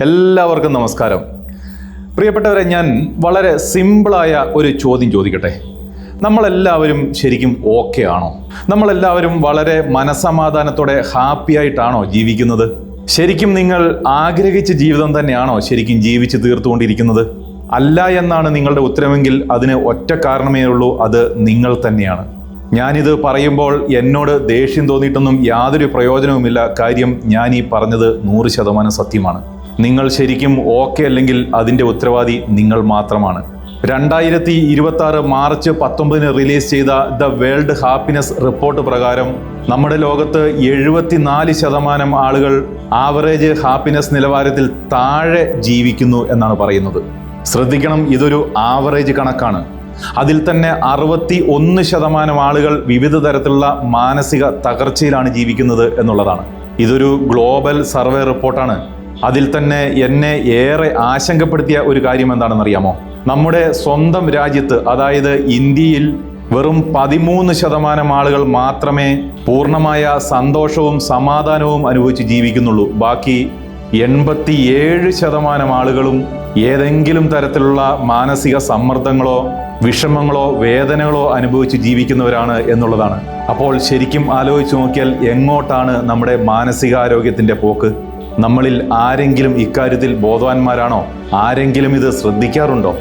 എല്ലാവർക്കും നമസ്കാരം. പ്രിയപ്പെട്ടവരെ, ഞാൻ വളരെ സിമ്പിളായ ഒരു ചോദ്യം ചോദിക്കട്ടെ. നമ്മളെല്ലാവരും ശരിക്കും ഓക്കെ ആണോ? നമ്മളെല്ലാവരും വളരെ മനസ്സമാധാനത്തോടെ ഹാപ്പി ആയിട്ടാണോ ജീവിക്കുന്നത്? ശരിക്കും നിങ്ങൾ ആഗ്രഹിച്ച ജീവിതം തന്നെയാണോ ശരിക്കും ജീവിച്ച് തീർത്തുകൊണ്ടിരിക്കുന്നത്? അല്ല എന്നാണ് നിങ്ങളുടെ ഉത്തരമെങ്കിൽ അതിന് ഒറ്റ കാരണമേ ഉള്ളൂ, അത് നിങ്ങൾ തന്നെയാണ്. ഞാനിത് പറയുമ്പോൾ എന്നോട് ദേഷ്യം തോന്നിയിട്ടൊന്നും യാതൊരു പ്രയോജനവുമില്ല. കാര്യം ഞാൻ ഈ പറഞ്ഞത് 100% സത്യമാണ്. നിങ്ങൾ ശരിക്കും ഓക്കെ അല്ലെങ്കിൽ അതിൻ്റെ ഉത്തരവാദി നിങ്ങൾ മാത്രമാണ്. 2026 മാർച്ച് 19 റിലീസ് ചെയ്ത ദ വേൾഡ് ഹാപ്പിനെസ് റിപ്പോർട്ട് പ്രകാരം നമ്മുടെ ലോകത്ത് 74% ആളുകൾ ആവറേജ് ഹാപ്പിനെസ് നിലവാരത്തിൽ താഴെ ജീവിക്കുന്നു എന്നാണ് പറയുന്നത്. ശ്രദ്ധിക്കണം, ഇതൊരു ആവറേജ് കണക്കാണ്. അതിൽ തന്നെ 61% ആളുകൾ വിവിധ തരത്തിലുള്ള മാനസിക തകർച്ചയിലാണ് ജീവിക്കുന്നത് എന്നുള്ളതാണ്. ഇതൊരു ഗ്ലോബൽ സർവേ റിപ്പോർട്ടാണ്. അതിൽ തന്നെ എന്നെ ഏറെ ആശങ്കപ്പെടുത്തിയ ഒരു കാര്യം എന്താണെന്നറിയാമോ? നമ്മുടെ സ്വന്തം രാജ്യത്ത്, അതായത് ഇന്ത്യയിൽ, വെറും 13% ആളുകൾ മാത്രമേ പൂർണ്ണമായ സന്തോഷവും സമാധാനവും അനുഭവിച്ച് ജീവിക്കുന്നുള്ളൂ. ബാക്കി 87% ആളുകളും ഏതെങ്കിലും തരത്തിലുള്ള മാനസിക സമ്മർദ്ദങ്ങളോ വിഷമങ്ങളോ വേദനകളോ അനുഭവിച്ച് ജീവിക്കുന്നവരാണ് എന്നുള്ളതാണ്. അപ്പോൾ ശരിക്കും ആലോചിച്ച് നോക്കിയാൽ എങ്ങോട്ടാണ് നമ്മുടെ മാനസികാരോഗ്യത്തിൻ്റെ പോക്ക്? നമ്മളിൽ ആരെങ്കിലും ഇക്കാര്യത്തിൽ ബോധവാന്മാരാണോ? ആരെങ്കിലും ഇത് ശ്രദ്ധിക്കാറുണ്ടോ?